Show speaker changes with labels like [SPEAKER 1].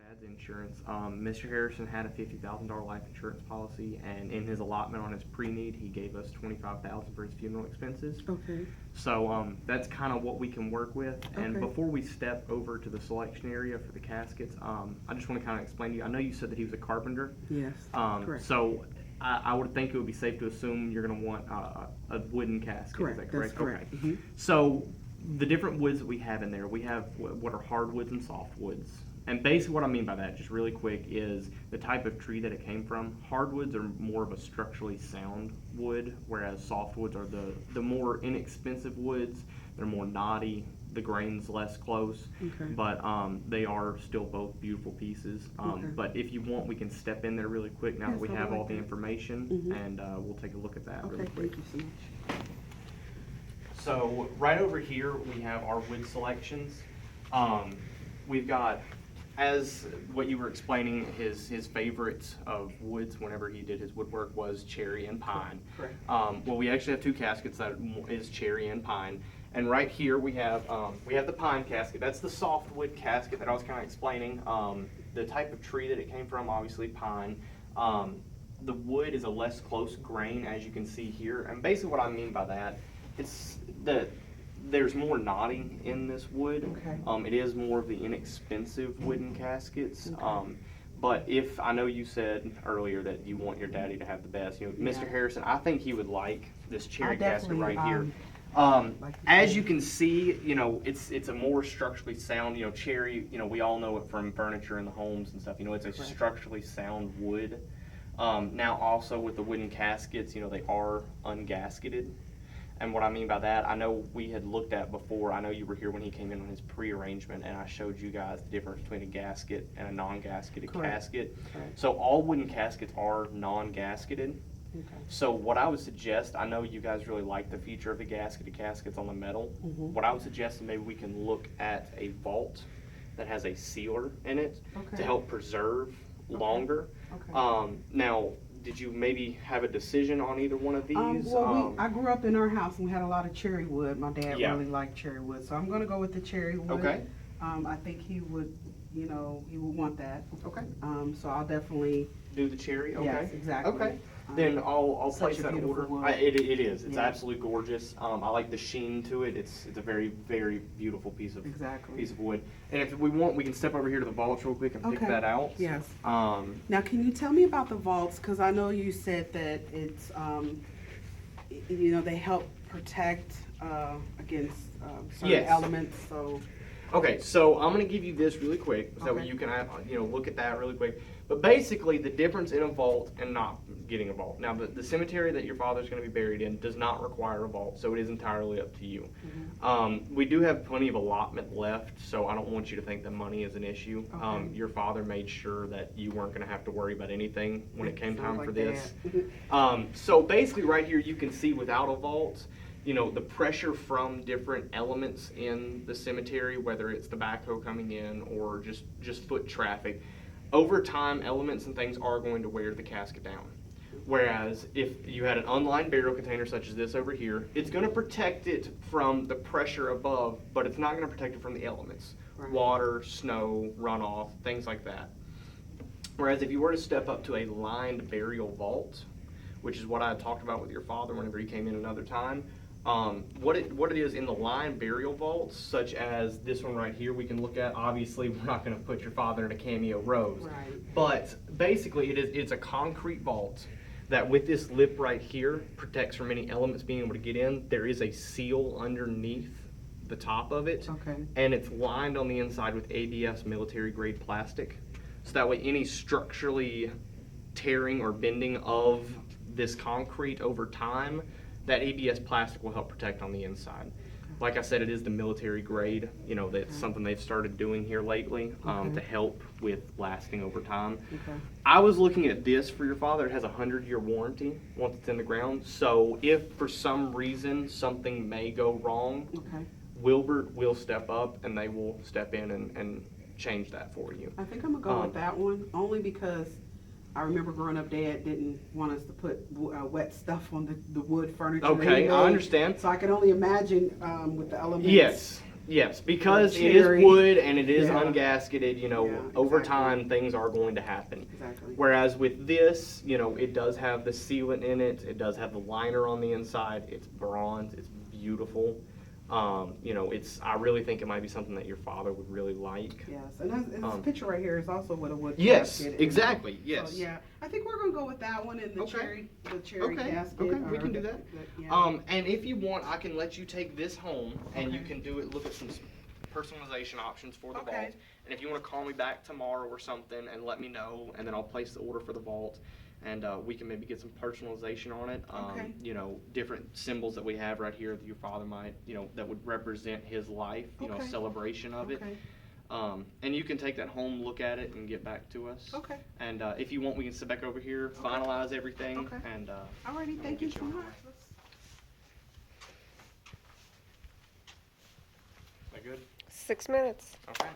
[SPEAKER 1] dad's insurance. Mr. Harrison had a $50,000 life insurance policy, and in his allotment on his pre-need, he gave us $25,000 for his funeral expenses.
[SPEAKER 2] Okay.
[SPEAKER 1] So that's kind of what we can work with. And
[SPEAKER 2] Okay.
[SPEAKER 1] before we step over to the selection area for the caskets, I just want to kind of explain to you. I know you said that he was a carpenter.
[SPEAKER 2] Yes. Correct.
[SPEAKER 1] So I would think it would be safe to assume you're going to want a wooden casket.
[SPEAKER 2] Correct.
[SPEAKER 1] Is that correct?
[SPEAKER 2] That's correct.
[SPEAKER 1] Okay.
[SPEAKER 2] Mhm.
[SPEAKER 1] So the different woods that we have in there, we have what are hardwoods and softwoods. And basically what I mean by that, just really quick, is the type of tree that it came from. Hardwoods are more of a structurally sound wood, whereas softwoods are the more inexpensive woods. They're more knotty, the grain's less close,
[SPEAKER 2] Okay.
[SPEAKER 1] but they are still both beautiful pieces.
[SPEAKER 2] Okay.
[SPEAKER 1] But if you want, we can step in there really quick now that
[SPEAKER 2] Yes,
[SPEAKER 1] we
[SPEAKER 2] I would
[SPEAKER 1] have all
[SPEAKER 2] like
[SPEAKER 1] the
[SPEAKER 2] that.
[SPEAKER 1] information,
[SPEAKER 2] Mhm.
[SPEAKER 1] and we'll take a look at that
[SPEAKER 2] Okay.
[SPEAKER 1] really quick.
[SPEAKER 2] Thank you so much.
[SPEAKER 1] So right over here, we have our wood selections. We've got, as what you were explaining, his favorites of woods whenever he did his woodwork was cherry and pine.
[SPEAKER 2] Correct.
[SPEAKER 1] Well, we actually have two caskets that is cherry and pine. And right here we have the pine casket. That's the softwood casket that I was kind of explaining. The type of tree that it came from, obviously pine. The wood is a less close grain, as you can see here. And basically what I mean by that, it's that there's more knotting in this wood.
[SPEAKER 2] Okay.
[SPEAKER 1] It is more of the inexpensive wooden caskets.
[SPEAKER 2] Okay.
[SPEAKER 1] But if I know you said earlier that you want your daddy to have the best, Mr.
[SPEAKER 2] Yeah.
[SPEAKER 1] Harrison, I think he would like this cherry casket
[SPEAKER 2] definitely,
[SPEAKER 1] right here.
[SPEAKER 2] like
[SPEAKER 1] As
[SPEAKER 2] the-
[SPEAKER 1] you can see, it's a more structurally sound, cherry, we all know it from furniture in the homes and stuff, it's a
[SPEAKER 2] Correct.
[SPEAKER 1] structurally sound wood. Now also with the wooden caskets, they are ungasketed. And what I mean by that, I know we had looked at before, I know you were here when he came in on his pre-arrangement, and I showed you guys the difference between a gasket and a non-gasketed
[SPEAKER 2] Correct.
[SPEAKER 1] casket.
[SPEAKER 2] Correct.
[SPEAKER 1] So all wooden caskets are non-gasketed.
[SPEAKER 2] Okay.
[SPEAKER 1] So what I would suggest, I know you guys really like the feature of the gasketed caskets on the metal.
[SPEAKER 2] Mhm.
[SPEAKER 1] What I would suggest is maybe we can look at a vault that has a sealer in it
[SPEAKER 2] Okay.
[SPEAKER 1] to help preserve longer.
[SPEAKER 2] Okay.
[SPEAKER 1] Now, did you maybe have a decision on either one of these?
[SPEAKER 2] I grew up in our house and we had a lot of cherry wood. My dad
[SPEAKER 1] Yeah.
[SPEAKER 2] really liked cherry wood, so I'm gonna go with the cherry wood.
[SPEAKER 1] Okay.
[SPEAKER 2] I think he would want that.
[SPEAKER 1] Okay.
[SPEAKER 2] So I'll definitely,
[SPEAKER 1] Do the cherry? Okay.
[SPEAKER 2] yes, exactly.
[SPEAKER 1] Okay. Then I'll
[SPEAKER 2] such
[SPEAKER 1] place
[SPEAKER 2] a
[SPEAKER 1] that
[SPEAKER 2] beautiful
[SPEAKER 1] order.
[SPEAKER 2] wood.
[SPEAKER 1] It is. It's
[SPEAKER 2] Yeah.
[SPEAKER 1] absolutely gorgeous. I like the sheen to it. It's a very, very beautiful piece of
[SPEAKER 2] Exactly.
[SPEAKER 1] wood. And if we want, we can step over here to the vaults real quick and pick
[SPEAKER 2] Okay.
[SPEAKER 1] that out.
[SPEAKER 2] Yes.
[SPEAKER 1] Now,
[SPEAKER 2] Can you tell me about the vaults? Because I know you said that it's, they help protect against certain
[SPEAKER 1] Yes.
[SPEAKER 2] elements, so.
[SPEAKER 1] okay, so I'm going to give you this really quick so
[SPEAKER 2] Okay.
[SPEAKER 1] you can look at that really quick. But basically, the difference in a vault and not getting a vault. Now, the cemetery that your father's going to be buried in does not require a vault, so it is entirely up to you. We do have plenty of allotment left, so I don't want you to think that money is an issue.
[SPEAKER 2] Okay.
[SPEAKER 1] Your father made sure that you weren't going to have to worry about anything when it came time
[SPEAKER 2] Sounds
[SPEAKER 1] for
[SPEAKER 2] like
[SPEAKER 1] this.
[SPEAKER 2] that.
[SPEAKER 1] So basically, right here, you can see without a vault, the pressure from different elements in the cemetery, whether it's the backhoe coming in or just foot traffic, over time, elements and things are going to wear the casket down. Whereas if you had an unlined burial container such as this over here, it's going to protect it from the pressure above, but it's not going to protect it from the elements.
[SPEAKER 2] Right.
[SPEAKER 1] Water, snow, runoff, things like that. Whereas if you were to step up to a lined burial vault, which is what I had talked about with your father whenever he came in another time, what it is in the lined burial vaults, such as this one right here, we can look at. Obviously, we're not going to put your father in a cameo rose,
[SPEAKER 2] Right.
[SPEAKER 1] but basically, it's a concrete vault that, with this lip right here, protects from any elements being able to get in. There is a seal underneath the top of it,
[SPEAKER 2] Okay.
[SPEAKER 1] and it's lined on the inside with ABS military grade plastic, so that way any structurally tearing or bending of this concrete over time, that ABS plastic will help protect on the inside. Like I said, it is the military grade. That's something they've started doing here lately to help with lasting over time.
[SPEAKER 2] Okay.
[SPEAKER 1] I was looking at this for your father. It has a 100-year warranty once it's in the ground. So if for some reason something may go wrong,
[SPEAKER 2] Okay.
[SPEAKER 1] Wilbert will step up and they will step in and change that for you.
[SPEAKER 2] I think I'm gonna go with that one, only because I remember growing up, Dad didn't want us to put wet stuff on the wood furniture. that he
[SPEAKER 1] Okay, I
[SPEAKER 2] made.
[SPEAKER 1] understand.
[SPEAKER 2] So I can only imagine with the elements.
[SPEAKER 1] Yes. Yes, because it
[SPEAKER 2] cherry.
[SPEAKER 1] is wood and it is
[SPEAKER 2] Yeah.
[SPEAKER 1] ungasketed, you know,
[SPEAKER 2] Yeah,
[SPEAKER 1] over
[SPEAKER 2] exactly.
[SPEAKER 1] time things are going to happen.
[SPEAKER 2] Exactly.
[SPEAKER 1] Whereas with this, you know, it does have the sealant in it, it does have the liner on the inside, it's bronze, it's beautiful. You know, I really think it might be something that your father would really like.
[SPEAKER 2] Yes, and this picture right here is also with a wood
[SPEAKER 1] Yes,
[SPEAKER 2] gasket.
[SPEAKER 1] exactly, yes.
[SPEAKER 2] So, yeah, I think we're gonna go with that one and the
[SPEAKER 1] Okay.
[SPEAKER 2] cherry
[SPEAKER 1] Okay,
[SPEAKER 2] gasket.
[SPEAKER 1] okay, we
[SPEAKER 2] or
[SPEAKER 1] can do that.
[SPEAKER 2] yeah.
[SPEAKER 1] And if you want, I can let you take this home and you
[SPEAKER 2] Okay.
[SPEAKER 1] can look at some personalization options for the
[SPEAKER 2] Okay.
[SPEAKER 1] vault. And if you want to call me back tomorrow or something and let me know, and then I'll place the order for the vault, and we can maybe get some personalization on it.
[SPEAKER 2] Okay.
[SPEAKER 1] You know, different symbols that we have right here that your father might, you know, that would represent his life, you know,
[SPEAKER 2] Okay.
[SPEAKER 1] celebration of it.
[SPEAKER 2] Okay.
[SPEAKER 1] And you can take that home, look at it, and get back to us.
[SPEAKER 2] Okay.
[SPEAKER 1] And if you want, we can sit back over here, finalize everything,
[SPEAKER 2] Okay.
[SPEAKER 1] and
[SPEAKER 2] Alrighty, thank you so much.
[SPEAKER 1] that good?
[SPEAKER 3] 6 minutes.
[SPEAKER 1] Okay.